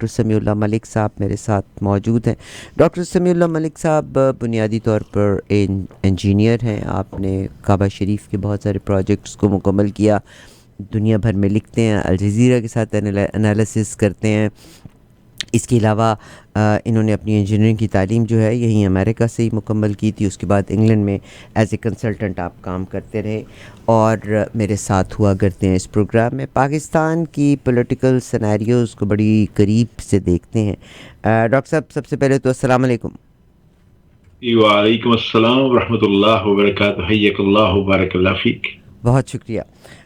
Doctor سمیع اللہ ملک صاحب میرے ساتھ موجود ہیں۔ ڈاکٹر سمیع اللہ ملک صاحب بنیادی طور پر انجینئر ہیں، آپ نے کعبہ شریف کے بہت سارے پروجیکٹس کو مکمل کیا، دنیا بھر میں لکھتے ہیں، الجزیرہ کے ساتھ انالیسس کرتے ہیں۔ اس کے علاوہ انہوں نے اپنی انجینئرنگ کی تعلیم جو ہے یہیں امریکہ سے ہی مکمل کی تھی، اس کے بعد انگلینڈ میں ایز اے کنسلٹنٹ آپ کام کرتے رہے اور میرے ساتھ ہوا کرتے ہیں اس پروگرام میں۔ پاکستان کی پولیٹیکل سینیریوز کو بڑی قریب سے دیکھتے ہیں۔ ڈاکٹر صاحب سب سے پہلے تو السلام علیکم۔ وعلیکم السلام ورحمۃ اللہ وبرکاتہ، حیاک اللہ وبارک اللہ فیک۔ بہت شکریہ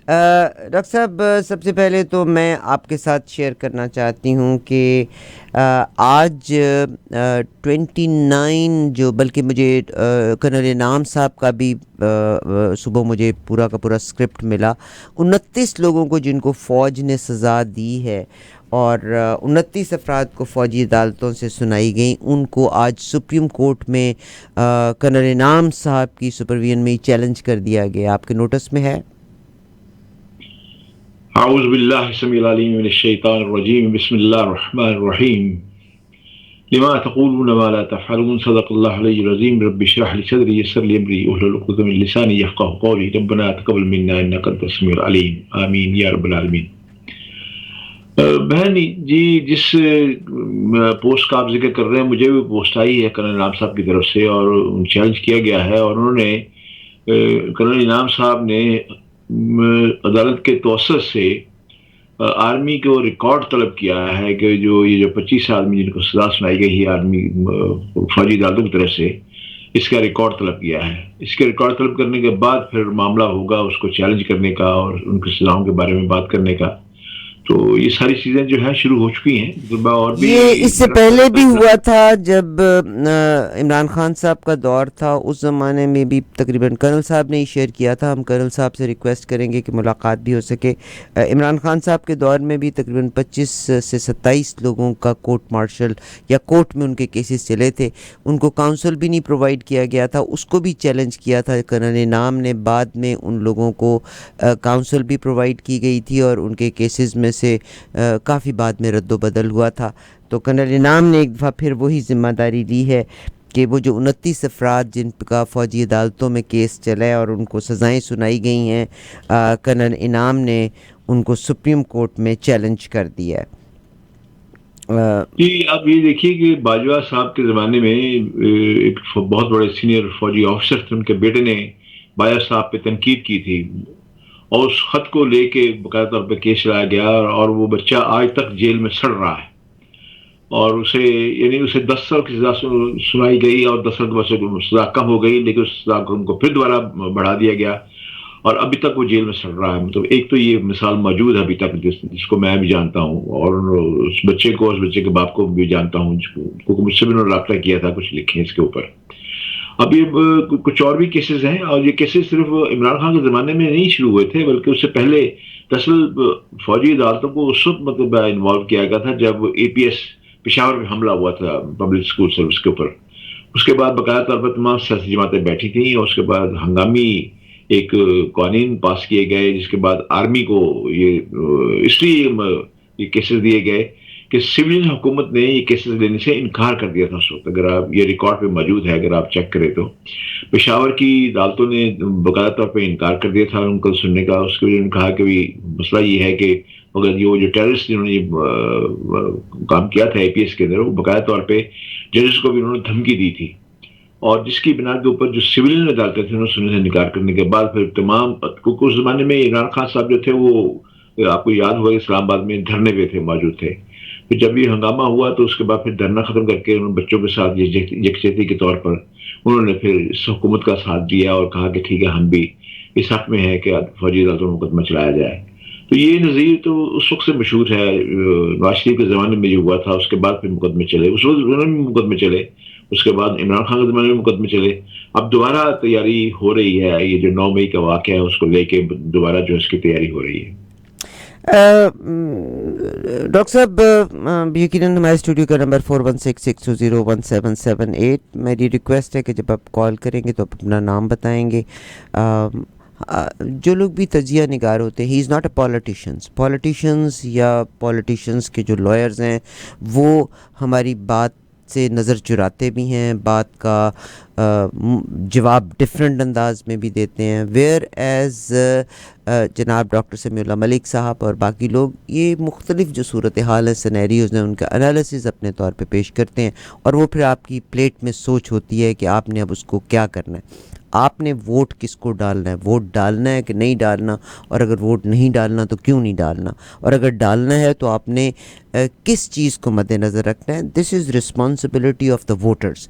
ڈاکٹر صاحب۔ سب سے پہلے تو میں آپ کے ساتھ شیئر کرنا چاہتی ہوں کہ آج 29 جو بلکہ مجھے کرنل انعام صاحب کا بھی صبح مجھے پورا کا پورا اسکرپٹ ملا، 29 لوگوں کو جن کو فوج نے سزا دی ہے اور 29 افراد کو فوجی عدالتوں سے سنائی گئیں، ان کو آج سپریم کورٹ میں کرنل انعام صاحب کی سپرویژن میں چیلنج کر دیا گیا۔ آپ کے نوٹس میں ہے؟ اعوذ باللہ السمیع العلیم من الشیطان الرجیم، بسم اللہ الرحمن الرحیم، لما تقولون ما لا تفعلون، صدق اللہ العلی العظیم، رب اشرح لی صدری یسر لی امری واحلل عقدۃ من لسانی یفقہوا قولی، ربنا تقبل منا انک انت السمیع العلیم، آمین یا رب العالمین۔ بہن جی، جس پوسٹ کا آپ ذکر کر رہے ہیں، مجھے بھی پوسٹ آئی ہے کرنل انعام صاحب کی طرف سے اور چیلنج کیا گیا ہے، اور انہوں نے کرنل انعام صاحب نے عدالت کے توسط سے آرمی کو ریکارڈ طلب کیا ہے کہ یہ 25 آدمی جن کو سزا سنائی گئی ہے آرمی فوجی عدالتوں کی طرف سے، اس کا ریکارڈ طلب کیا ہے۔ اس کے ریکارڈ طلب کرنے کے بعد پھر معاملہ ہوگا اس کو چیلنج کرنے کا اور ان کی سزاؤں کے بارے میں بات کرنے کا۔ تو یہ ساری چیزیں جو ہیں شروع ہو چکی ہیں، اور بھی یہ اس سے پہلے بھی ہوا تھا جب عمران خان صاحب کا دور تھا، اس زمانے میں بھی تقریباً کرنل صاحب نے ہی شیئر کیا تھا۔ ہم کرنل صاحب سے ریکویسٹ کریں گے کہ ملاقات بھی ہو سکے۔ عمران خان صاحب کے دور میں بھی تقریباً 25 سے 27 لوگوں کا کورٹ مارشل یا کورٹ میں ان کے کیسز چلے تھے، ان کو کاؤنسل بھی نہیں پرووائڈ کیا گیا تھا، اس کو بھی چیلنج کیا تھا کرنل انعام نے۔ بعد میں ان لوگوں کو کاؤنسل بھی پرووائڈ کی گئی تھی اور ان کے کیسز میں سے کافی بعد میں رد و بدل ہوا تھا۔ تو کرنل انعام نے ایک دفعہ پھر وہی ذمہ داری لی ہے کہ وہ جو 29 افراد جن کا فوجی عدالتوں میں کیس چلا ہے اور ان کو سزائیں سنائی گئی ہیں، کرنل انعام نے ان کو سپریم کورٹ میں چیلنج کر دیا ہے۔ جی، آپ یہ دیکھیے کہ باجوہ صاحب کے زمانے میں ایک بہت بڑے سینئر فوجی آفیسر تھے، ان کے بیٹے نے باجوہ صاحب پہ تنقید کی تھی اور اس خط کو لے کے باقاعدہ طور پہ کیس چلایا گیا، اور وہ بچہ آج تک جیل میں سڑ رہا ہے، اور اسے 10 سال کی سزا سنائی گئی اور 10 سال کے بعد سزا کم ہو گئی، لیکن اس سزا کو ان کو پھر دوبارہ بڑھا دیا گیا اور ابھی تک وہ جیل میں سڑ رہا ہے۔ مطلب ایک تو یہ مثال موجود ہے ابھی تک جس کو میں بھی جانتا ہوں، اور اس بچے کے باپ کو بھی جانتا ہوں، کیونکہ مجھ سے بھی انہوں نے رابطہ کیا تھا، کچھ لکھے اس کے اوپر۔ اب یہ کچھ اور بھی کیسز ہیں، اور یہ کیسز صرف عمران خان کے زمانے میں نہیں شروع ہوئے تھے، بلکہ اس سے پہلے دراصل فوجی عدالتوں کو اس وقت مطلب انوالو کیا گیا تھا جب APS پشاور میں حملہ ہوا تھا پبلک اسکول سروس کے اوپر۔ اس کے بعد باقاعدہ طور پر تمام سیاسی جماعتیں بیٹھی تھیں، اور اس کے بعد ہنگامی ایک قوانین پاس کیے گئے، جس کے بعد آرمی کو اس لیے یہ کیسز دیے گئے کہ سویلین حکومت نے یہ کیسز لینے سے انکار کر دیا تھا اس وقت۔ اگر آپ یہ ریکارڈ پہ موجود ہے، اگر آپ چیک کریں تو پشاور کی عدالتوں نے باقاعدہ طور پہ انکار کر دیا تھا ان کو سننے کا۔ اس کے لیے انہوں نے کہا کہ مسئلہ یہ ہے کہ اگر یہ جو ٹیررسٹ جنہوں نے یہ کام کیا تھا APS کے اندر، وہ باقاعدہ طور پہ ججز کو بھی انہوں نے دھمکی دی تھی، اور جس کی بنا کے اوپر جو سویلین عدالتیں تھیں انہوں نے سننے سے انکار کرنے کے بعد پھر تمام، کیونکہ اس زمانے میں عمران خان صاحب جو تھے وہ آپ کو یاد ہوگا اسلام آباد میں دھرنے پہ تھے، موجود تھے۔ پھر جب یہ ہنگامہ ہوا تو اس کے بعد پھر دھرنا ختم کر کے انہوں نے بچوں کے ساتھ یکجہتی کے طور پر انہوں نے پھر اس حکومت کا ساتھ دیا اور کہا کہ ٹھیک ہے، ہم بھی اس حق میں ہیں کہ فوجی عدالتوں میں مقدمہ چلایا جائے۔ تو یہ نظیر تو اس وقت سے مشہور ہے، نواز شریف کے زمانے میں یہ ہوا تھا، اس کے بعد پھر مقدمے چلے، اس وقت انہوں نے مقدمے چلے، اس کے بعد عمران خان کے زمانے میں مقدمے چلے۔ اب دوبارہ تیاری ہو رہی ہے، یہ جو 9 مئی کا واقعہ ہے اس کو لے کے دوبارہ جو اس کی تیاری ہو رہی ہے۔ ڈاکٹر صاحب یقیناً ہمارے اسٹوڈیو کا نمبر 4166201778، میری ریکویسٹ ہے کہ جب آپ کال کریں گے تو آپ اپنا نام بتائیں گے۔ جو لوگ بھی تجزیہ نگار ہوتے ہیں، ہی از ناٹ اے پولیٹیشنز یا پولیٹیشنز کے جو لائرز ہیں وہ ہماری بات سے نظر چراتے بھی ہیں، بات کا جواب ڈفرینٹ انداز میں بھی دیتے ہیں، ویئر ایز جناب ڈاکٹر سمیع اللہ ملک صاحب اور باقی لوگ یہ مختلف جو صورتحال ہیں، سینیریوز ہیں، ان کا انالیسز اپنے طور پہ پیش کرتے ہیں، اور وہ پھر آپ کی پلیٹ میں سوچ ہوتی ہے کہ آپ نے اب اس کو کیا کرنا ہے، آپ نے ووٹ کس کو ڈالنا ہے، ووٹ ڈالنا ہے کہ نہیں ڈالنا، اور اگر ووٹ نہیں ڈالنا تو کیوں نہیں ڈالنا، اور اگر ڈالنا ہے تو آپ نے کس چیز کو مد نظر رکھنا ہے. This is responsibility of the voters.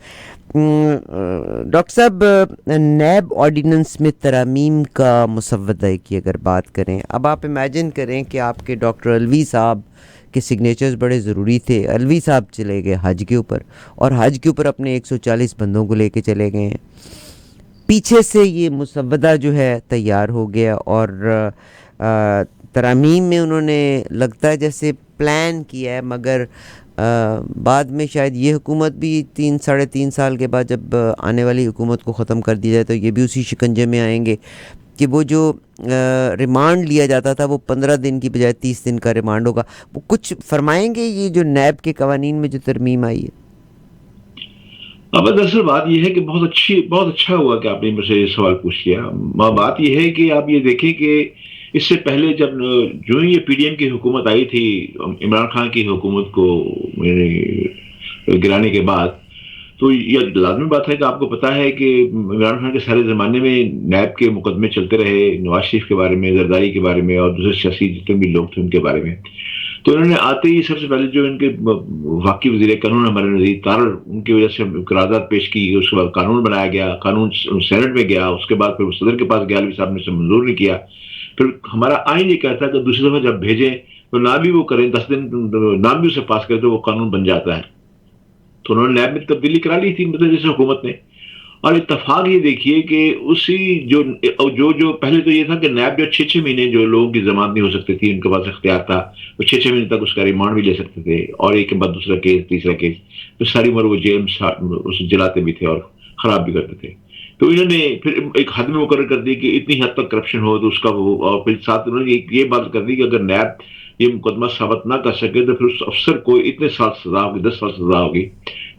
Doctor صاحب، نیب آرڈیننس میں ترامیم کا مسودہ کی اگر بات کریں، اب آپ امیجن کریں کہ آپ کے ڈاکٹر الوی صاحب کے سگنیچرز بڑے ضروری تھے، الوی صاحب چلے گئے حج کے اوپر، اور حج کے اوپر اپنے 140 بندوں کو لے کے چلے گئے ہیں، پیچھے سے یہ مسودہ جو ہے تیار ہو گیا، اور ترامیم میں انہوں نے لگتا ہے جیسے پلان کیا ہے، مگر بعد میں شاید یہ حکومت بھی 3-3.5 سال کے بعد جب آنے والی حکومت کو ختم کر دیا جائے تو یہ بھی اسی شکنجے میں آئیں گے کہ وہ جو ریمانڈ لیا جاتا تھا وہ 15 دن کی بجائے 30 دن کا ریمانڈ ہوگا. وہ کچھ فرمائیں گے یہ جو نیب کے قوانین میں جو ترمیم آئی ہے؟ اب دراصل بات یہ ہے کہ بہت اچھا ہوا کہ آپ نے مجھ سے یہ سوال پوچھ لیا. بات یہ ہے کہ آپ یہ دیکھیں کہ اس سے پہلے جب جو ہی یہ پی ڈی ایم کی حکومت آئی تھی، عمران خان کی حکومت کو گرانے کے بعد، تو یہ لازمی بات ہے کہ آپ کو پتا ہے کہ عمران خان کے سارے زمانے میں نیب کے مقدمے چلتے رہے، نواز شریف کے بارے میں، زرداری کے بارے میں، اور دوسرے سیاسی جتنے بھی لوگ تھے ان کے بارے میں. تو انہوں نے آتے ہی سب سے پہلے جو ان کے واقعی وزیر قانون ہمارے نظیر تارڑ، ان کی وجہ سے قرارداد پیش کی، اس کے بعد قانون بنایا گیا، قانون سینٹ میں گیا، اس کے بعد پھر صدر کے پاس گیا، الوی صاحب نے اسے منظور نہیں کیا. پھر ہمارا آئین یہ کہتا ہے کہ دوسری دفعہ جب بھیجیں تو نہ بھی وہ کریں، 10 دن نام بھی اسے پاس کرے تو وہ قانون بن جاتا ہے. تو انہوں نے نیب میں تبدیلی کرا لی تھی مطلب جیسے حکومت نے. اور اتفاق یہ دیکھیے کہ اسی جو پہلے تو یہ تھا کہ نیب جو 6 مہینے جو لوگوں کی ضمانت نہیں ہو سکتی تھی، ان کے پاس اختیار تھا، وہ 6 مہینے تک اس کا ریمانڈ بھی لے سکتے تھے، اور ایک کے بعد دوسرا کیس، تیسرا کیس، تو ساری عمر وہ جیل اسے جلاتے بھی تھے اور خراب بھی کرتے تھے. تو انہوں نے پھر ایک حد میں مقرر کر دی کہ اتنی حد تک کرپشن ہو تو اس کا وہ، اور پھر ساتھ انہوں نے یہ بات کر دی کہ اگر نیب یہ مقدمہ ثابت نہ کر سکے تو پھر اس افسر کو اتنے سال سزا ہوگی، 10 سال سزا ہوگی.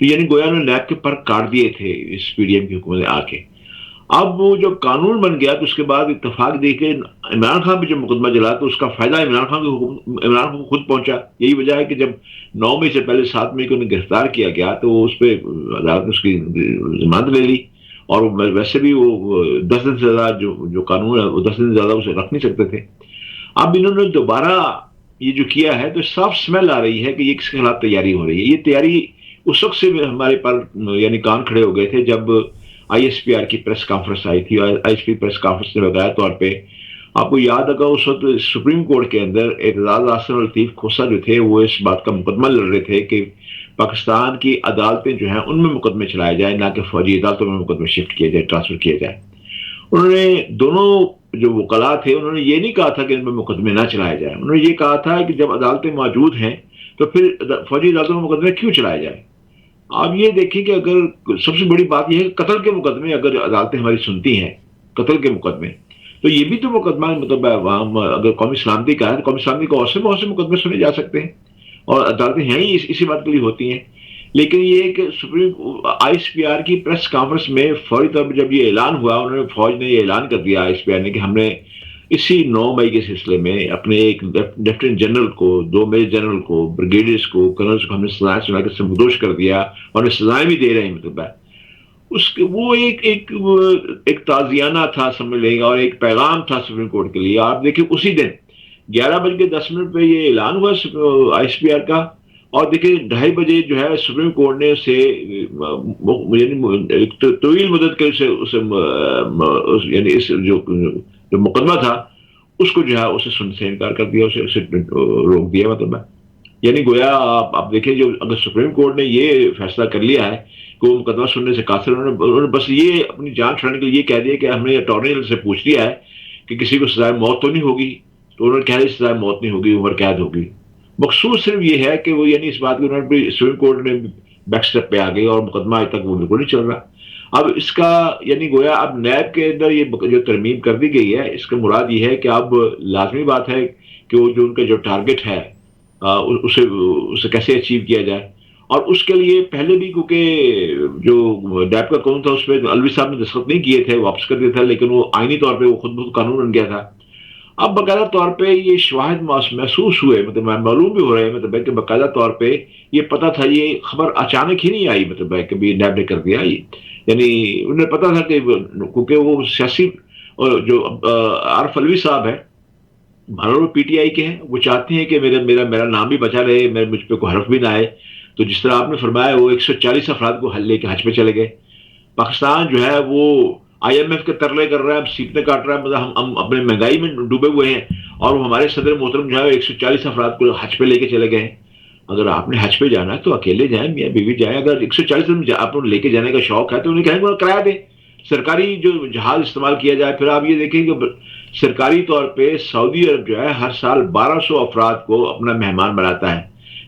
یعنی گویا نے نیب کے پر کاٹ دیے تھے اس پی ڈی ایم کی حکومت میں آ کے. اب وہ جب قانون بن گیا تو اس کے بعد اتفاق دیکھے عمران خان پہ جو مقدمہ چلا تو اس کا فائدہ عمران خان کو خود پہنچا. یہی وجہ ہے کہ جب 9 مئی سے پہلے 7 مئی کو انہیں گرفتار کیا گیا تو اس پہ عدالت نے اس کی ضمانت لے لی، اور ویسے بھی وہ 10 دن سے زیادہ جو قانون ہے وہ 10 دن سے زیادہ اسے رکھ نہیں سکتے تھے. اب انہوں نے دوبارہ یہ جو کیا ہے تو صاف سمیل آ رہی ہے کہ یہ کس کے خلاف تیاری ہو رہی ہے. یہ تیاری اس وقت سے ہمارے پر یعنی کان کھڑے ہو گئے تھے جب آئی ایس پی آر کی پریس کانفرنس آئی تھی. I S P press conference نے بتایا طور پہ آپ کو یاد ہوگا اس وقت سپریم کورٹ کے اندر اعتزاز احسن اور لطیف کھوسہ جو تھے وہ اس بات کا مقدمہ لڑ رہے تھے کہ پاکستان کی عدالتیں جو ہیں ان میں مقدمے چلائے جائیں، نہ کہ فوجی عدالتوں میں مقدمے شفٹ کیے جائے، ٹرانسفر کیے جائیں. انہوں نے دونوں جو وکلاء تھے انہوں نے یہ نہیں کہا تھا کہ ان میں مقدمے نہ چلائے جائیں، انہوں نے یہ کہا تھا کہ جب عدالتیں موجود ہیں تو پھر فوجی عدالتوں میں مقدمے کیوں چلائے جائیں. آپ یہ دیکھیں کہ اگر سب سے بڑی بات یہ ہے کہ قتل کے مقدمے اگر عدالتیں ہماری سنتی ہیں، قتل کے مقدمے، تو یہ بھی تو مقدمہ مطلب اگر قومی سلامتی کا ہے تو قومی سلامتی کو بہت سے مقدمے سنے جا سکتے ہیں، اور عدالتیں ہیں ہی اسی بات کے لیے ہوتی ہیں. لیکن یہ کہ supreme I S P R کی پریس کانفرنس میں فوری طور پر جب یہ اعلان ہوا، انہوں نے فوج نے یہ اعلان کر دیا آئی ایس پی آر نے کہ ہم نے اسی 9 مئی کے سلسلے میں اپنے ایک لیفٹیننٹ جنرل کو، 2 میجر جنرل کو، بریگیڈیئرس کو، کرنلس کو ہم نے سزائیں سنا کے سمبودوش کر دیا، اور انہیں سزائیں بھی دے رہے ہیں. مطلب ہے اس کے وہ ایک تعزیانہ تھا سمجھ لیں گے، اور ایک پیغام تھا سپریم کورٹ کے لیے. آپ دیکھیں اسی دن 11:10 پہ یہ اعلان ہوا آئی ایس پی آر کا، اور دیکھیں 2:30 جو ہے سپریم کورٹ نے اسے ایک طویل مدت کے یعنی اس جو مقدمہ تھا اس کو جو ہے اسے سننے سے انکار کر دیا، اسے روک دیا. مطلب ہے یعنی گویا آپ دیکھیں جو اگر سپریم کورٹ نے یہ فیصلہ کر لیا ہے کہ وہ مقدمہ سننے سے قاصر، انہوں نے بس یہ اپنی جان چھڑانے کے لیے یہ کہہ دیا کہ ہم نے اٹارنی جنرل سے پوچھ لیا ہے کہ کسی کو سزائے موت تو نہیں ہوگی، تو انہوں نے کہا سزائے موت نہیں ہوگی، عمر قید ہوگی. مقصود صرف یہ ہے کہ وہ یعنی اس بات کو انہوں نے سپریم کورٹ نے بیک سٹیپ پہ آ گئی اور مقدمہ آج تک وہ بالکل نہیں چل رہا. اب اس کا یعنی گویا اب نیب کے اندر یہ جو ترمیم کر دی گئی ہے، اس کا مراد یہ ہے کہ اب لازمی بات ہے کہ وہ جو ان کا جو ٹارگٹ ہے اسے کیسے اچیو کیا جائے. اور اس کے لیے پہلے بھی کیونکہ جو نیب کا قانون تھا اس میں الوی صاحب نے دستخط نہیں کیے تھے، واپس کر دیا تھا، لیکن وہ آئینی طور پہ وہ خود بخود قانون بن گیا تھا. اب باقاعدہ طور پہ یہ شواہد محسوس ہوئے، مطلب معلوم بھی ہو رہے ہیں، مطلب ہے کہ باقاعدہ طور پہ یہ پتہ تھا، یہ خبر اچانک ہی نہیں آئی، مطلب ہے کہ نیب نے کر دیا. یعنی انہیں پتا تھا کہ کیونکہ وہ سیاسی جو عارف علوی صاحب ہے بھارت پی ٹی آئی کے ہیں، وہ چاہتے ہیں کہ میرا نام بھی بچا رہے، مجھ پہ کوئی حرف بھی نہ آئے. تو جس طرح آپ نے فرمایا وہ 140 افراد کو لے کے حج پہ چلے گئے. پاکستان جو ہے وہ آئی ایم ایف کے ترلے کر رہا ہے، سیٹیں کاٹ رہا ہے، مطلب ہم اپنے مہنگائی میں ڈوبے ہوئے ہیں، اور وہ ہمارے صدر محترم جو ہے 140 افراد کو حج پہ لے کے چلے گئے ہیں. اگر آپ نے حج پہ جانا ہے تو اکیلے جائیں، میاں بیوی جائیں. اگر 140 آپ لے کے جانے کا شوق ہے تو انہیں کہیں گے کرایہ دیں، سرکاری جو جہاز استعمال کیا جائے. پھر آپ یہ دیکھیں کہ سرکاری طور پہ سعودی عرب جو ہے ہر سال 1200 افراد کو اپنا مہمان بناتا ہے،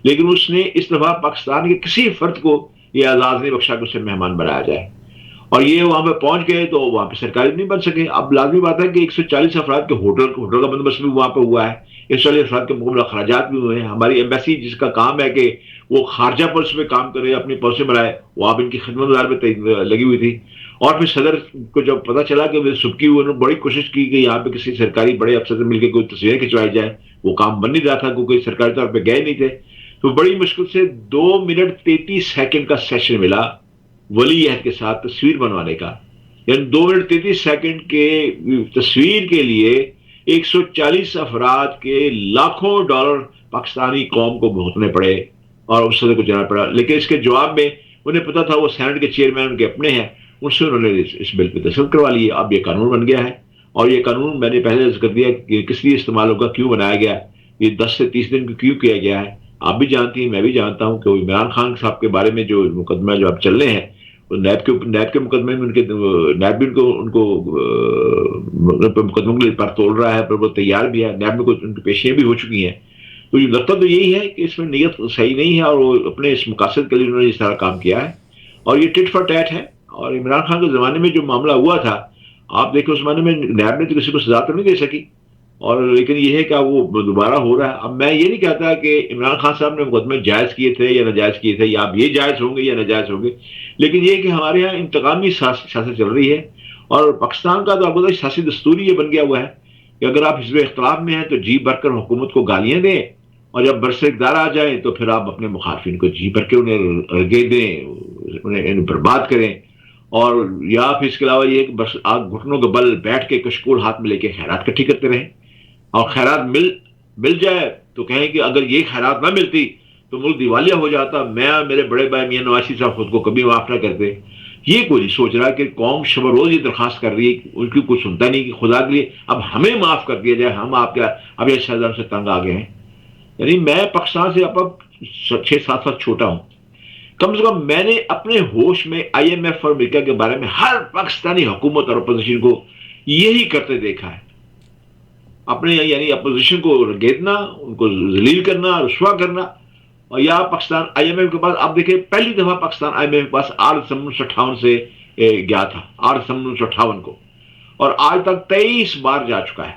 لیکن اس نے اس دفعہ پاکستان کے کسی فرد کو یہ اعزاز نہیں بخشا کہ اسے مہمان بنایا جائے. اور یہ وہاں پہ پہنچ گئے تو وہاں پہ سرکاری نہیں بن سکے. اب لازمی بات ہے کہ 140 افراد کے ہوٹل کا بندوبست بھی وہاں پہ ہوا ہے، 140 افراد کے مقابلہ اخراجات بھی ہوئے ہیں. ہماری ایمبیسی جس کا کام ہے کہ وہ خارجہ پالیسی میں کام کرے، اپنی پالیسی بنائے، وہ آپ ان کی خدمت گزار میں لگی ہوئی تھی. اور پھر صدر کو جب پتا چلا کہ سبکی انہوں نے بڑی کوشش کی کہ یہاں پہ کسی سرکاری بڑے افسر سے مل کے کوئی تصویریں کھنچوائی جائیں، وہ کام بن نہیں رہا تھا کیونکہ سرکاری طور پہ گئے نہیں تھے. تو بڑی مشکل سے 2 منٹ 33 سیکنڈ کا سیشن ملا ولی عہد کے ساتھ تصویر بنوانے کا. یعنی 2 منٹ 33 سیکنڈ کے تصویر کے لیے 140 افراد کے لاکھوں ڈالر پاکستانی قوم کو بھگتنے پڑے اور اس صدر کو جانا پڑا. لیکن اس کے جواب میں انہیں پتا تھا وہ سینٹ کے چیئرمین ان کے اپنے ہیں، ان سے انہوں نے اس بل پہ دستخط کروا لیے. اب یہ قانون بن گیا ہے، اور یہ قانون میں نے پہلے ذکر دیا کہ کس لیے استعمال ہوگا، کیوں بنایا گیا، یہ 10 سے 30 دن کیوں کیا گیا ہے. آپ بھی جانتی ہیں، میں بھی جانتا ہوں کہ عمران خان صاحب کے بارے میں جو مقدمہ جو اب چل رہے ہیں، نیب کے مقدمے میں نیب بھی ان کو مقدموں کے پر توڑ رہا ہے، پر وہ تیار بھی ہے. نیب میں ان کی پیشیاں بھی ہو چکی ہیں. تو یہ لگتا تو یہی ہے کہ اس میں نیت صحیح نہیں ہے، اور وہ اپنے اس مقاصد کے لیے انہوں نے اس طرح کام کیا ہے. اور یہ ٹٹ فار ٹیٹ ہے. اور عمران خان کے زمانے میں جو معاملہ ہوا تھا، آپ دیکھیں اس زمانے میں نیب نے تو کسی کو سزا تو نہیں دے سکی، اور لیکن یہ ہے کہ وہ دوبارہ ہو رہا ہے. اب میں یہ نہیں کہتا کہ عمران خان صاحب نے مقدمے جائز کیے تھے یا ناجائز کیے تھے، یا اب یہ جائز ہوں گے یا ناجائز ہوں گے، لیکن یہ کہ ہمارے یہاں انتقامی سیاست چل رہی ہے. اور پاکستان کا تو آپ کو سیاسی دستور یہ بن گیا ہوا ہے کہ اگر آپ حزب اختلاف میں ہیں تو جی بھر کر حکومت کو گالیاں دیں، اور جب برسر اقتدار آ جائیں تو پھر آپ اپنے مخالفین کو جی بھر کے انہیں رگے دیں، انہیں برباد کریں. اور یا پھر اس کے علاوہ یہ کہ بس آپ گھٹنوں کے بل بیٹھ کے کشکول ہاتھ میں لے کے خیرات کٹھی کرتے رہیں، اور خیرات مل جائے تو کہیں کہ اگر یہ خیرات نہ ملتی تو ملک دیوالیہ ہو جاتا، میں میرے بڑے بھائی میاں نواز شریف صاحب خود کو کبھی معاف نہ کرتے. یہ کوئی نہیں سوچ رہا کہ قوم شب و روز یہ درخواست کر رہی ہے، ان کی کوئی سنتا نہیں کہ خدا کے لیے اب ہمیں معاف کر دیا جائے، ہم آپ کیا اب یہ شہزادوں سے تنگ آ گئے ہیں. یعنی میں پاکستان سے اب 6-7 سال چھوٹا ہوں، کم سے کم میں نے اپنے ہوش میں آئی ایم ایف اور امریکہ کے بارے میں ہر پاکستانی حکومت اور اپوزیشن کو یہی کرتے دیکھا ہے. اپنے یعنی اپوزیشن کو گیدنا، ان کو ذلیل کرنا، رسوا کرنا. اور یا پاکستان آئی ایم ایف کے پاس آپ دیکھیں پہلی دفعہ پاکستان آئی ایم ایف کے پاس 8 دسمبر 1958 سے گیا تھا، 8 دسمبر 1958 کو، اور آج تک 23 بار جا چکا ہے.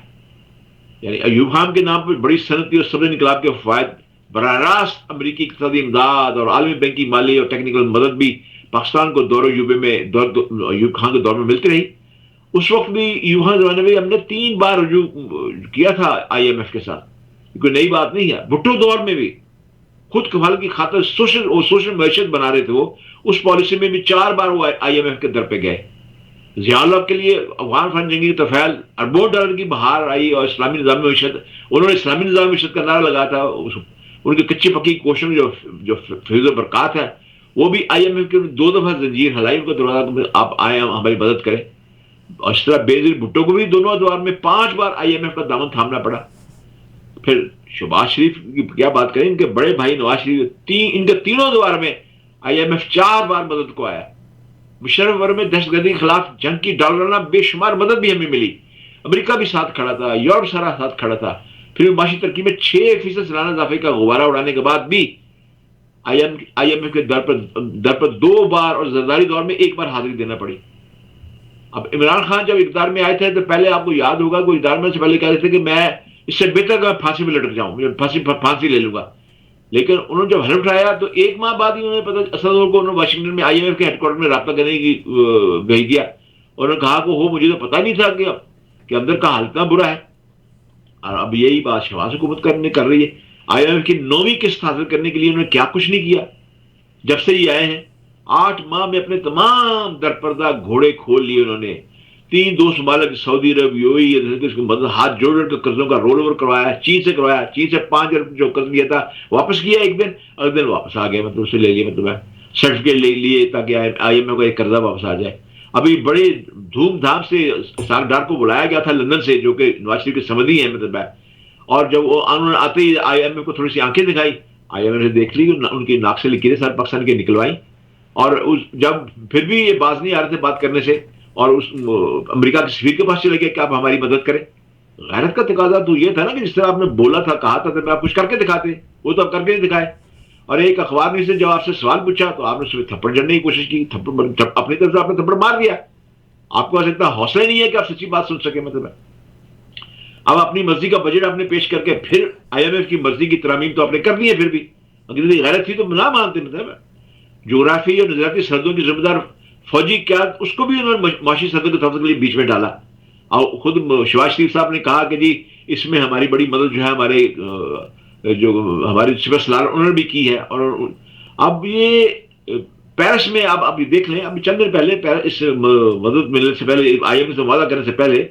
یعنی ایوب خان کے نام پر بڑی صنعتی اور صدر انقلاب کے فوائد براہ راست امریکی اقتصادی امداد اور عالمی بینکی مالی اور ٹیکنیکل مدد بھی پاکستان کو دور یوبے میں ایوب خان کے دور میں ملتی رہی. اس وقت بھی ایوب خان زمانے میں ہم نے 3 بار رجوع کیا تھا آئی ایم ایف کے ساتھ، کوئی نئی بات نہیں ہے. بھٹو دور میں بھی خود کفالت کی خاطر سوشل معیشت بنا رہے تھے، وہ اس پالیسی میں بھی 4 بار وہ آئی ایم ایف کے در پہ گئے. ضیاء الحق کے لیے افغان فن جنگی تفعیل اربوں ڈالر کی بہار آئی، اور اسلامی نظام معیشت، انہوں نے اسلامی نظام معیشت کا نعرہ لگا تھا. ان کی کچی پکی کوششوں جو فیض و برکات ہے، وہ بھی آئی ایم ایف کے 2 دفعہ زنجیر ہلائی ان کا دروازہ، آپ آئے ہماری مدد کریں. اور اس طرح بے نظیر بھٹو کو بھی دونوں ادوار میں 5 بار آئی ایم ایف کا دامن تھامنا پڑا. پھر شہباز شریف کی کیا بات کریں، ان کے بڑے بھائی نواز شریف، ان کے تینوں ادوار میں آئی ایم ایف 4 بار مدد کو آیا. مشرف ور میں دہشت گردی کے خلاف جنگ کی ڈالرانہ بے شمار مدد بھی ہمیں ملی، امریکہ بھی ساتھ کھڑا تھا، یورپ سارا ساتھ کھڑا تھا. پھر معاشی ترقی میں 6% سالانہ اضافے کا غبارہ اڑانے کے بعد بھی آئی ایم ایف کے در پر 2 بار اور زرداری دور میں 1 بار حاضری دینا پڑی. اب عمران خان جب اقتدار میں آئے تھے تو پہلے آپ کو یاد ہوگا کہ اقتدار میں سے پہلے کہہ رہے تھے کہ میں اس سے بہتر کہ میں پھانسی پہ لٹک جاؤں, پھانسی لے لوں گا. لیکن انہوں نے جب حلف اٹھایا تو 1 ماہ بعد ہی انہوں نے پتا اسد کو انہوں نے واشنگٹن میں آئی ایم ایف کے ہیڈ کوارٹر میں رابطہ کرنے کی بھیج دیا. اور انہوں نے کہا کہ مجھے تو پتا نہیں تھا کہ اندر کا حال اتنا برا ہے. اور اب یہی بات شہباز حکومت کر رہی ہے. آئی ایم ایف کی 9ویں قسط حاصل کرنے کے لیے انہوں نے کیا کچھ نہیں کیا جب سے یہ آئے ہیں. 8 ماہ میں اپنے تمام درپردہ گھوڑے کھول لیے انہوں نے. 3 دوست ممالک سعودی عرب مدد ہاتھ جوڑ کر قرضوں کا رول اوور کروایا, چین سے کروایا. چین سے 5 ارب جو قرض لیا تھا واپس کیا ایک دن, اگلے دن واپس آ گئے, مطلب اسے لے لیا, مطلب سرٹیفکیٹ لے لیے تاکہ آئی ایم ایف کا ایک قرضہ واپس آ جائے. ابھی بڑے دھوم دھام سے اسحاق ڈار کو بلایا گیا تھا لندن سے, جو کہ نواز شریف کے سمدھی ہیں مطلب ہے. اور جب وہ انہوں نے آتے ہی آئی ایم ایف کو تھوڑی سی آنکھیں دکھائی, آئی ایم ایف نے دیکھ لی, ان کی ناک سے لکیریں سارے پاکستان کے نکلوائی. اور جب پھر بھی یہ باز نہیں آ رہے تھے بات کرنے سے, اور اس امریکہ کے سفیر کے پاس چلے گئے کہ آپ ہماری مدد کریں. غیرت کا تقاضا تو یہ تھا نا کہ جس طرح آپ نے بولا تھا, کہا تھا, میں آپ کچھ کر کے دکھاتے, وہ تو آپ کر کے نہیں دکھائے. اور ایک اخبار نے جب آپ سے سوال پوچھا تو آپ نے اس میں تھپڑ جڑنے کی کوشش کی, اپنی طرف سے آپ نے تھپڑ مار دیا. آپ کو ایسا اتنا حوصلہ نہیں ہے کہ آپ سچی بات سن سکیں, مطلب ہے. اب اپنی مرضی کا بجٹ آپ نے پیش کر کے پھر آئی ایم ایف کی مرضی کی ترامیم تو آپ نے کر دی ہے. پھر بھی اگر غیرت تھی تو نہ مانتے, مطلب جغرافی اور نظریاتی سرحدوں کی ذمہ دار فوجی قیادت, اس کو بھی انہوں نے معاشی سرحدوں کے تحفظ کے لیے بیچ میں ڈالا. اور خود شہباز شریف صاحب نے کہا کہ جی اس میں ہماری بڑی مدد جو ہے ہمارے جو ہمارے سپر سالار انہوں نے بھی کی ہے. اور اب یہ پیرس میں اب دیکھ لیں, اب چند دن پہلے اس مدد ملنے سے پہلے, آئی ایم ایف سے وعدہ کرنے سے پہلے,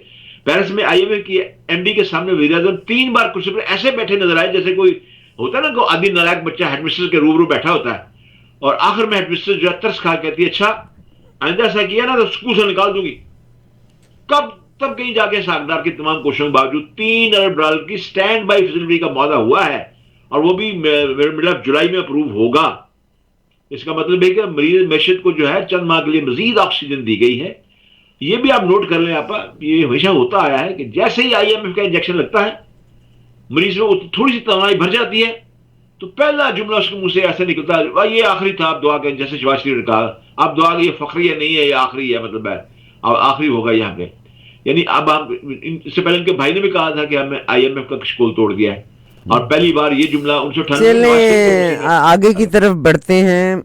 پیرس میں آئی ایم ایف کی ایم ڈی کے سامنے وزیر اعظم 3 بار کرسی پر ایسے بیٹھے نظر آئے جیسے کوئی ہوتا ہے نا کہ آدھی نالائق بچہ ہیڈ مسٹر کے روبرو بیٹھا ہوتا ہے. اور آخر میں ہیڈ مسٹر جو ہے ترس کھا کہتی ہے, اچھا آئندہ ایسا کیا نا تو اسکول سے نکال دوں گی. تب کہیں جا کے ساکدار کی تمام کوششوں کے باوجود $3 ارب کی سٹینڈ بائی فیسلٹی کا معاہدہ ہوا ہے, اور وہ بھی مڈل آف جولائی میں اپروو ہوگا. اس کا مطلب ہے کہ مریض معیشت کو جو ہے چند ماہ کے لیے مزید آکسیجن دی گئی ہے. یہ بھی آپ نوٹ کر لیں, آپ یہ ہمیشہ ہوتا آیا ہے کہ جیسے ہی آئی ایم ایف کا انجیکشن لگتا ہے مریض میں تھوڑی سی توانائی بھر جاتی ہے, تو پہلا جملہ اس کے منہ سے ایسا نکلتا ہے, یہ آخری تھا, آپ دعا کریں, جیسے شہباز شریف نے کہا آپ دعا یہ فخریہ نہیں ہے, یہ آخری ہے, مطلب ہے آخری ہوگا یہاں پہ. یعنی اب ہم اس سے پہلے ان کے بھائی نے بھی کہا تھا کہ ہمیں آئی ایم ایف کا کشکول توڑ دیا ہے, اور پہلی بار یہ جملہ 1998 چلیں آگے کی طرف بڑھتے ہیں.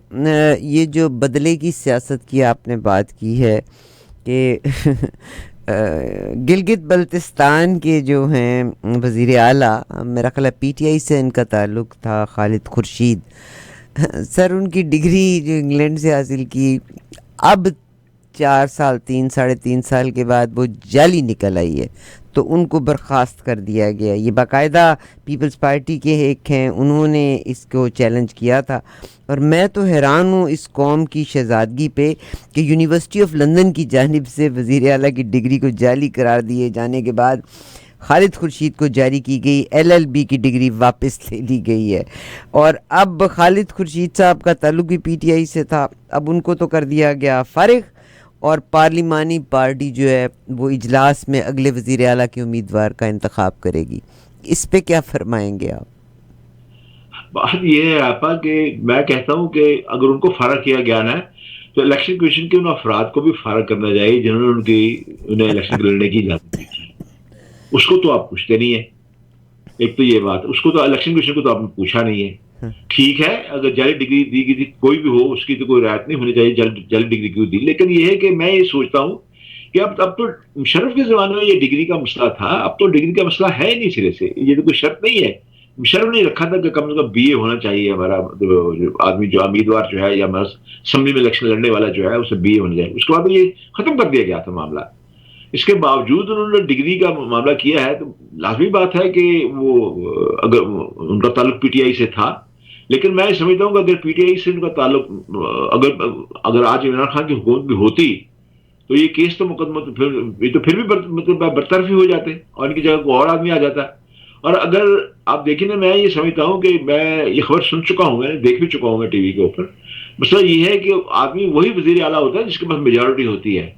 یہ جو بدلے کی سیاست کی آپ نے بات کی ہے کہ گلگت بلتستان کے جو ہیں وزیر اعلیٰ, میرا خیال ہے پی ٹی آئی سے ان کا تعلق تھا, خالد خورشید سر, ان کی ڈگری جو انگلینڈ سے حاصل کی, اب 4 سال 3.5 سال کے بعد وہ جعلی نکل آئی ہے, تو ان کو برخاست کر دیا گیا. یہ باقاعدہ پیپلز پارٹی کے ایک ہیں, انہوں نے اس کو چیلنج کیا تھا. اور میں تو حیران ہوں اس قوم کی شہزادگی پہ کہ یونیورسٹی آف لندن کی جانب سے وزیر اعلیٰ کی ڈگری کو جعلی قرار دیے جانے کے بعد خالد خورشید کو جاری کی گئی ایل ایل بی کی ڈگری واپس لے لی گئی ہے. اور اب خالد خورشید صاحب کا تعلق بھی پی ٹی آئی سے تھا, اب ان کو تو کر دیا گیا فارغ, اور پارلیمانی پارٹی جو ہے وہ اجلاس میں اگلے وزیر اعلیٰ کے امیدوار کا انتخاب کرے گی. اس پہ کیا فرمائیں گے آپ؟ بات یہ ہے آپا کہ میں کہتا ہوں کہ اگر ان کو فارغ کیا گیا نا تو الیکشن کمیشن کے ان افراد کو بھی فارغ کرنا چاہیے جنہوں نے انہیں الیکشن لڑنے کی اجازت دی تھی. اس کو تو آپ پوچھتے نہیں ہیں. ایک تو یہ بات, اس کو تو الیکشن کمیشن کو تو آپ نے پوچھا نہیں ہے. ٹھیک ہے اگر جعلی ڈگری دی گئی تھی کوئی بھی ہو, اس کی تو کوئی رعایت نہیں ہونی چاہیے, جعلی ڈگری کیوں دی. لیکن یہ ہے کہ میں یہ سوچتا ہوں کہ اب تو مشرف کے زمانے میں یہ ڈگری کا مسئلہ تھا, اب تو ڈگری کا مسئلہ ہے نہیں سرے سے, یہ تو کوئی شرط نہیں ہے. مشرف نے رکھا تھا کہ کم از کم بی اے ہونا چاہیے ہمارا آدمی جو امیدوار جو ہے یا اسمبلی میں الیکشن لڑنے والا جو ہے اسے بی اے ہونا چاہیے. اس کے بعد یہ ختم کر دیا گیا تھا معاملہ. اس کے باوجود انہوں نے ڈگری کا معاملہ کیا ہے, تو لازمی بات ہے کہ وہ اگر ان کا تعلق پی ٹی آئی سے تھا, لیکن میں سمجھتا ہوں کہ اگر پی ٹی آئی سے ان کا تعلق اگر آج عمران خان کی حکومت بھی ہوتی تو یہ کیس تو مقدمہ تو پھر بھی مطلب برطرف ہی ہو جاتے اور ان کی جگہ کوئی اور آدمی آ جاتا. اور اگر آپ دیکھیں نا, میں یہ سمجھتا ہوں کہ میں یہ خبر سن چکا ہوں, میں دیکھ بھی چکا ہوں میں ٹی وی کے اوپر. مسئلہ یہ ہے کہ آدمی وہی وزیر اعلیٰ ہوتا ہے جس کے پاس میجورٹی ہوتی ہے.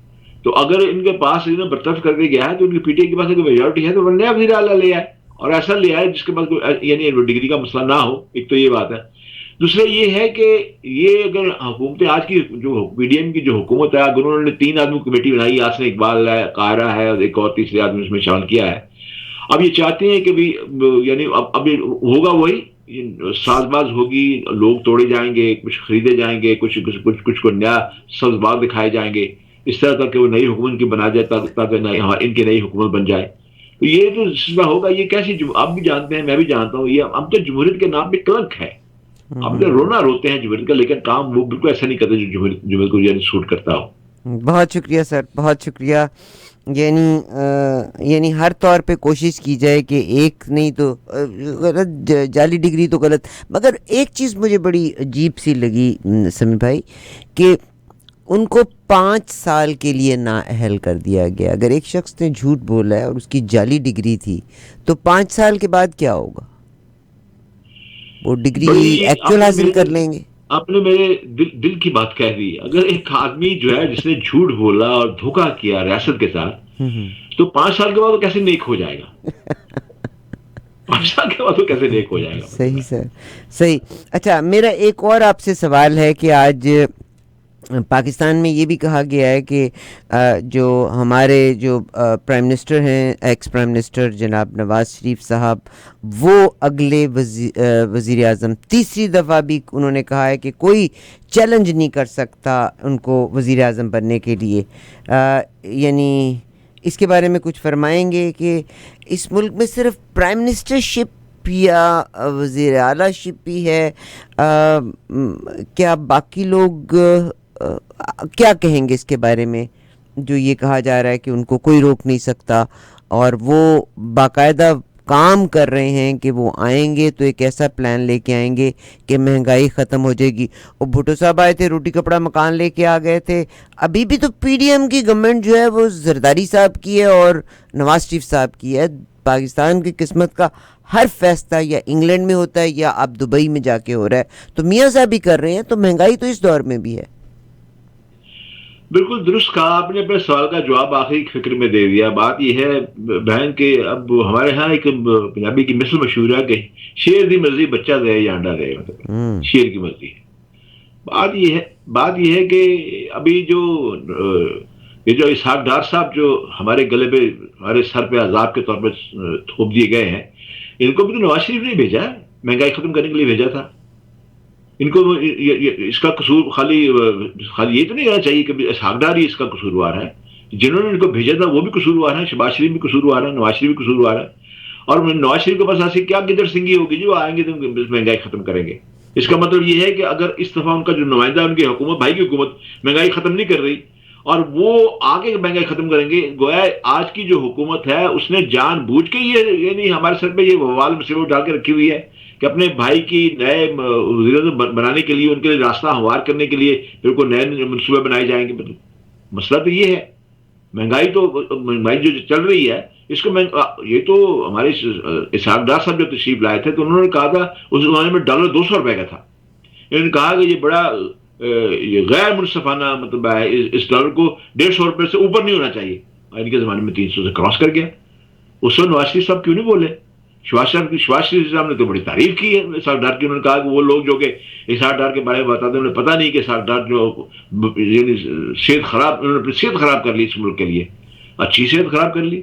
تو اگر ان کے پاس برطرف کر کے گیا ہے تو ان کی پی ٹی آئی کے پاس اگر میجورٹی ہے تو وہ نیا وزیر اعلیٰ لے آئے, اور ایسا لے آئے جس کے پاس یعنی ڈگری کا مسئلہ نہ ہو. ایک تو یہ بات ہے. دوسرا یہ ہے کہ یہ اگر حکومتیں آج کی جو پی ڈی ایم کی جو حکومت ہے، اگر انہوں نے 3 آدمی کمیٹی بنائی، یاسر اقبال ہے، قاہرہ ہے، اور ایک اور تیسرے آدمی اس میں شامل کیا ہے، اب یہ چاہتے ہیں کہ بھی یعنی اب یہ ہوگا وہی ساز باز ہوگی، لوگ توڑے جائیں گے، کچھ خریدے جائیں گے، کچھ کو نیا سبز باغ دکھائے جائیں گے، اس طرح تک کہ وہ نئی حکومت کی بنا جائے تاکہ ان کی نئی حکومت بن جائے. تو یہ جو سلسلہ ہوگا یہ کیسی آپ بھی جانتے ہیں، میں بھی جانتا ہوں، یہ اب تو جمہوریت کے نام پہ کلنک ہے. اب تو رونا روتے ہیں جمہوریت کا، لیکن کام وہ بالکل ایسا نہیں کرتے جو جمہوریت کو یعنی سوٹ کرتا ہو. بہت شکریہ سر، بہت شکریہ. یعنی ہر طور پہ کوشش کی جائے کہ ایک نہیں تو غلط جعلی ڈگری تو غلط، مگر ایک چیز مجھے بڑی عجیب سی لگی سمیع بھائی کہ ان کو 5 سال کے لیے نااہل کر دیا گیا. اگر ایک شخص نے جھوٹ بولا ہے اور اس کی جعلی ڈگری تھی تو 5 سال کے بعد کیا ہوگا؟ وہ ڈگری ایکچوئل حاصل کر لیں گے. آپ نے میرے دل کی بات کہہ دی. اگر ایک آدمی جو ہے جس نے جھوٹ بولا اور دھوکہ کیا ریاست کے ساتھ، تو 5 سال کے بعد وہ کیسے نیک ہو جائے گا؟ 5 سال کے بعد وہ کیسے نیک ہو جائے گا؟ صحیح سر، صحیح. اچھا، میرا ایک اور آپ سے سوال ہے کہ آج پاکستان میں یہ بھی کہا گیا ہے کہ جو ہمارے جو پرائم منسٹر ہیں، ایکس پرائم منسٹر جناب نواز شریف صاحب، وہ اگلے وزیر اعظم تیسری دفعہ بھی انہوں نے کہا ہے کہ کوئی چیلنج نہیں کر سکتا ان کو وزیر اعظم بننے کے لیے. یعنی اس کے بارے میں کچھ فرمائیں گے کہ اس ملک میں صرف پرائم منسٹر شپ یا وزیر اعلیٰ شپ ہی ہے؟ کیا باقی لوگ کیا کہیں گے اس کے بارے میں جو یہ کہا جا رہا ہے کہ ان کو کوئی روک نہیں سکتا، اور وہ باقاعدہ کام کر رہے ہیں کہ وہ آئیں گے تو ایک ایسا پلان لے کے آئیں گے کہ مہنگائی ختم ہو جائے گی. اور بھٹو صاحب آئے تھے، روٹی کپڑا مکان لے کے آ گئے تھے. ابھی بھی تو پی ڈی ایم کی گورنمنٹ جو ہے وہ زرداری صاحب کی ہے اور نواز شریف صاحب کی ہے. پاکستان کی قسمت کا ہر فیصلہ یا انگلینڈ میں ہوتا ہے یا آپ دبئی میں جا کے ہو رہا ہے. تو میاں صاحب بھی کر رہے ہیں، تو مہنگائی تو اس دور میں بھی ہے. بالکل درست کہا آپ نے. اپنے سوال کا جواب آخری فکر میں دے دیا. بات یہ ہے بہن کہ اب ہمارے ہاں ایک پنجابی کی مثل مشہور ہے کہ شیر دی مرضی بچہ دے یا انڈا دے، مطلب شیر کی مرضی ہے. بات یہ ہے کہ ابھی یہ جو اسحاق ڈار صاحب جو ہمارے گلے پہ، ہمارے سر پہ عذاب کے طور پہ تھوپ دیے گئے ہیں، ان کو بھی تو نواز شریف نے بھیجا ہے، مہنگائی ختم کرنے کے لیے بھیجا تھا. ان کو اس کا قصور خالی یہ تو نہیں رہنا چاہیے کہ اسحاق ڈار ہی اس کا قصوروار ہے. جنہوں نے ان کو بھیجا تھا وہ بھی قصوروار ہیں، شہباز شریف بھی قصوروار ہے، نواز شریف بھی قصوروار ہے. اور نواز شریف کے پاس ایسی کیا گدڑ سنگھی ہوگی جو آئیں گے تو مہنگائی ختم کریں گے. اس کا مطلب یہ ہے کہ اگر اس دفعہ ان کا جو نمائندہ ان کی حکومت، بھائی کی حکومت، مہنگائی ختم نہیں کر رہی اور وہ آگے مہنگائی ختم کریں گے، گویا آج کی جو حکومت ہے اس نے جان بوجھ کے یہ یعنی ہمارے سر پہ یہ وبال مصیبت ڈال کے رکھی ہوئی ہے کہ اپنے بھائی کی نئے وزیر اعظم بنانے کے لیے، ان کے لیے راستہ ہموار کرنے کے لیے پھر کوئی نئے منصوبے بنائے جائیں گے. مسئلہ تو یہ ہے. مہنگائی جو چل رہی ہے اس کو یہ تو ہمارے اسحاق ڈار صاحب جو تشریف لائے تھے تو انہوں نے کہا تھا اس زمانے میں ڈالر 200 روپے کا تھا. انہوں نے کہا کہ یہ بڑا یہ غیر منصفانہ مطلب ہے، اس ڈالر کو 150 روپے سے اوپر نہیں ہونا چاہیے. ان کے زمانے میں 300 سے کراس کر گیا. اس وقت نواز شریف صاحب کیوں نہیں بولے؟ شہباز شریف صاحب نے تو بڑی تعریف کی ہے اسحاق ڈار کی. انہوں نے کہا کہ وہ لوگ جو کہ اسحاق ڈار کے بارے میں بتاتے ہیں انہیں پتہ نہیں کہ اسحاق ڈار جو صحت خراب، انہوں نے اپنی صحت خراب کر لی اس ملک کے لیے، اچھی صحت خراب کر لی،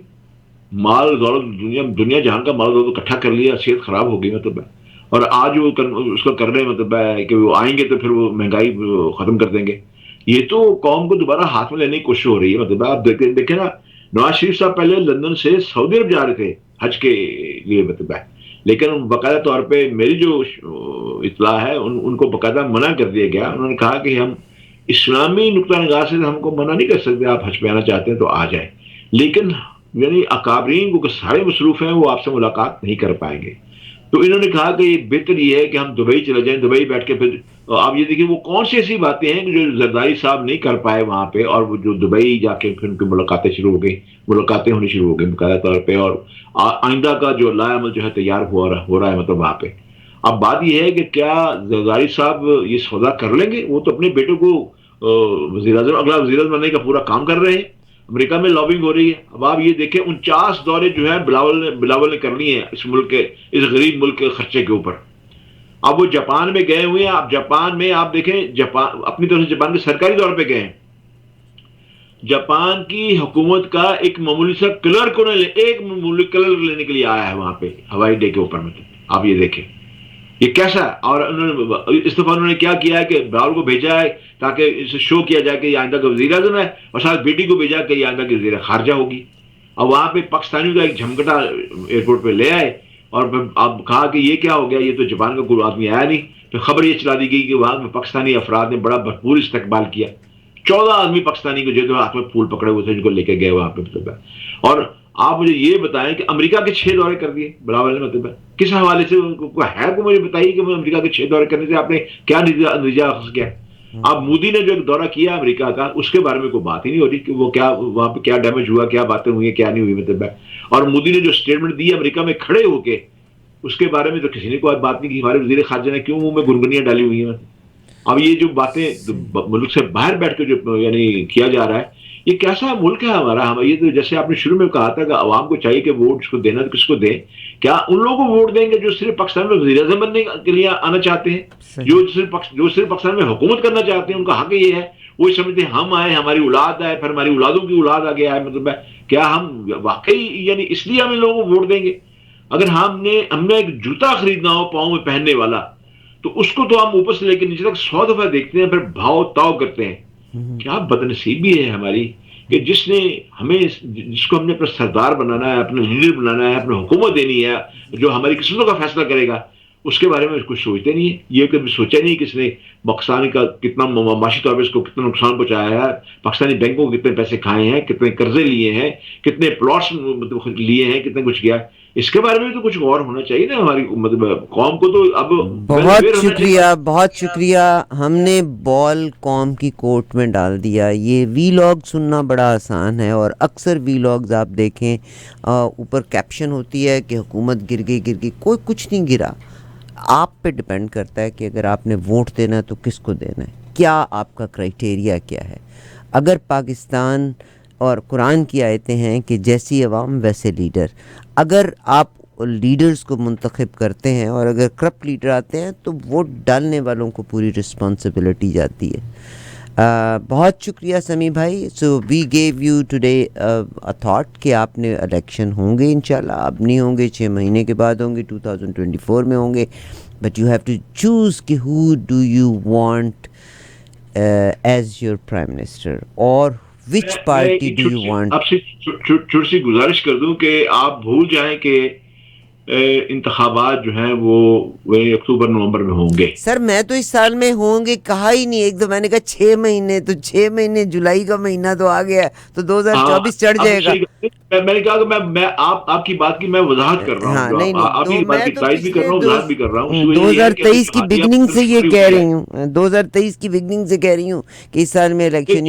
مال دولت دنیا جہان کا مال دولت اکٹھا کر لیا، صحت خراب ہو گئی مطلب ہے. اور آج وہ اس کو کر رہے مطلب ہے کہ وہ آئیں گے تو پھر وہ مہنگائی ختم کر دیں گے. یہ تو قوم کو دوبارہ ہاتھ میں لینے کی کوشش ہو رہی ہے. مطلب آپ دیکھیں نا، نواز شریف صاحب پہلے لندن سے سعودی عرب جا رہے تھے حج کے لیے مطلب ہے، لیکن باقاعدہ طور پہ میری جو اطلاع ہے ان کو باقاعدہ منع کر دیا گیا. انہوں نے کہا کہ ہم اسلامی نقطہ نگاہ سے ہم کو منع نہیں کر سکتے، آپ حج پہ آنا چاہتے ہیں تو آ جائیں، لیکن یعنی اکابرین کو سارے مصروف ہیں، وہ آپ سے ملاقات نہیں کر پائیں گے. تو انہوں نے کہا کہ بہتر یہ ہے کہ ہم دبئی چلے جائیں، دبئی بیٹھ کے پھر آپ یہ دیکھیں وہ کون سی ایسی باتیں ہیں جو زرداری صاحب نہیں کر پائے وہاں پہ، اور وہ جو دبئی جا کے پھر ان کی ملاقاتیں ہونی شروع ہو گئی باقاعدہ طور پہ، اور آئندہ کا جو لائے عمل جو ہے تیار ہو رہا ہے مطلب وہاں پہ. اب بات یہ ہے کہ کیا زرداری صاحب یہ سودا کر لیں گے؟ وہ تو اپنے بیٹے کو اگلا وزیر اعظم بننے کا پورا کام کر رہے ہیں. امریکہ میں لابنگ ہو رہی ہے. اب آپ یہ دیکھیں 49 دورے جو ہے بلاول نے کر لی ہیں اس ملک کے، اس غریب ملک کے خرچے کے اوپر. اب وہ جاپان میں گئے ہوئے ہیں. اب جاپان میں آپ دیکھیں, جاپان اپنی طرف سے جاپان کے سرکاری طور پہ گئے ہیں. جاپان کی حکومت کا ایک معمولی سا کلرک ایک معمولی کلر لینے کے لیے آیا ہے وہاں پہ ہوائی اڈے کے اوپر. مطلب آپ یہ دیکھیں یہ کیسا. اور اس دفعہ انہوں نے کیا کیا ہے کہ راہل کو بھیجا ہے تاکہ اسے شو کیا جائے کہ یہ آئندہ کا وزیر اعظم ہے, اور ساتھ بیٹی کو بھیجا کہ یہ آئندہ کی وزیر خارجہ ہوگی. اور وہاں پہ پاکستانیوں کا ایک جھمکٹا ایئرپورٹ پہ لے آئے, اور اب کہا کہ یہ کیا ہو گیا, یہ تو جاپان کا کوئی آدمی آیا نہیں. پھر خبر یہ چلا دی گئی کہ وہاں پاکستانی افراد نے بڑا بھرپور استقبال کیا. 14 آدمی پاکستانی کو جو ہاتھ میں پھول پکڑے ہوئے تھے, جن کو لے کے گئے وہاں پہ. اور آپ مجھے یہ بتائیں کہ امریکہ کے 6 دورے کر دیے بلاول نے. مطلب کس حوالے سے ہے کو مجھے بتائیے کہ امریکہ کے 6 دورے کرنے سے آپ نے کیا نتیجہ حاصل کیا. اب مودی نے جو ایک دورہ کیا امریکہ کا, اس کے بارے میں کوئی بات ہی نہیں ہو رہی کہ وہ کیا وہاں پہ کیا ڈیمیج ہوا, کیا باتیں ہوئی ہیں, کیا نہیں ہوئی. مطلب اور مودی نے جو اسٹیٹمنٹ دی امریکہ میں کھڑے ہو کے, اس کے بارے میں تو کسی نے کوئی بات نہیں کی. ہمارے وزیر خارجہ نے کیوں منہ میں گنگنیاں ڈالی ہوئی ہیں. اب یہ جو باتیں ملک سے باہر بیٹھ کے جو یعنی کیا جا رہا ہے, یہ کیسا ملک ہے ہمارا. ہم یہ تو جیسے آپ نے شروع میں کہا تھا کہ عوام کو چاہیے کہ ووٹ اس کو دینا تو کس کو دیں. کیا ان لوگوں کو ووٹ دیں گے جو صرف پاکستان میں وزیر اعظم بننے کے لیے آنا چاہتے ہیں, جو صرف پاکستان میں حکومت کرنا چاہتے ہیں. ان کا حق یہ ہے, وہ سمجھتے ہیں ہم آئے, ہماری اولاد آئے, پھر ہماری اولادوں کی اولاد آگے آئے. مطلب ہے کیا ہم واقعی یعنی اس لیے ہم ان لوگوں کو ووٹ دیں گے؟ اگر ہم نے ایک جوتا خریدنا ہو پاؤں میں پہننے والا, تو اس کو تو ہم اوپر سے لے کے نیچے تک 100 دفعہ دیکھتے ہیں, پھر بھاؤ تاؤ کرتے ہیں. کیا بدنصیبی ہے ہماری کہ جس کو ہم نے اپنا سردار بنانا ہے, اپنا لیڈر بنانا ہے, اپنا حکومت دینی ہے, جو ہماری قسمتوں کا فیصلہ کرے گا, اس کے بارے میں کچھ سوچتے نہیں ہے. یہ کبھی سوچا نہیں کس نے پاکستان کا کتنا معاشی طور پہ اس کو کتنا نقصان پہنچایا ہے, پاکستانی بینکوں کو کتنے پیسے کھائے ہیں, کتنے قرضے لیے ہیں, کتنے پلاٹس لیے ہیں, کتنے کچھ کیا. اس کے بارے میں تو کچھ غور ہونا چاہیے نا ہماری مطلب قوم کو. تو اب بہت شکریہ. ہم نے بال قوم کی کورٹ میں ڈال دیا. یہ وی لاگ سننا بڑا آسان ہے, اور اکثر وی لاگز آپ دیکھیں اوپر کیپشن ہوتی ہے کہ حکومت گر گئی. کوئی کچھ نہیں گرا. آپ پہ ڈپینڈ کرتا ہے کہ اگر آپ نے ووٹ دینا ہے تو کس کو دینا ہے, کیا آپ کا کرائٹیریا کیا ہے. اگر پاکستان اور قرآن کی آیتیں ہیں کہ جیسی عوام ویسے لیڈر, اگر آپ لیڈرز کو منتخب کرتے ہیں اور اگر کرپٹ لیڈر آتے ہیں تو ووٹ ڈالنے والوں کو پوری رسپانسبلٹی جاتی ہے. بہت شکریہ سمیع بھائی. So we give you today a thought کہ آپ نے الیکشن ہوں گے انشاءاللہ. اب نہیں ہوں گے, 6 مہینے کے بعد ہوں گے, 2024 میں ہوں گے. But you have to choose کہ who do you want as your prime minister, اور which party do you want. آپ سے چھوٹی سی گزارش کر دوں کہ آپ بھول جائیں کہ انتخابات جو ہیں وہ اکتوبر نومبر میں ہوں گے. سر میں تو اس سال میں ہوں گے کہا ہی نہیں. ایک دو میں نے کہا 6 مہینے, تو 6 مہینے جولائی کا مہینہ تو آ گیا, تو 2024 چڑھ جائے گا. میں نے کہا کہ میں آپ کی بات کی میں وضاحت کر رہا ہوں. نہیں آپ کی بات کی تائید بھی کر رہا ہوں, وضاحت بھی کر رہا ہوں. 2023 کی بگننگ سے یہ کہہ رہی ہوں, 2023 کی بگننگ سے کہہ رہی ہوں کہ اس سال میں الیکشن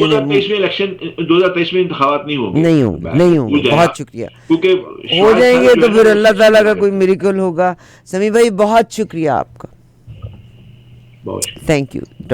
2023 میں انتخابات نہیں ہوں گے. بہت شکریہ. ہو جائیں گے تو پھر اللہ تعالیٰ کا کوئی میریکل ہوگا. سمیع بھائی بہت شکریہ آپ کا. Thank you.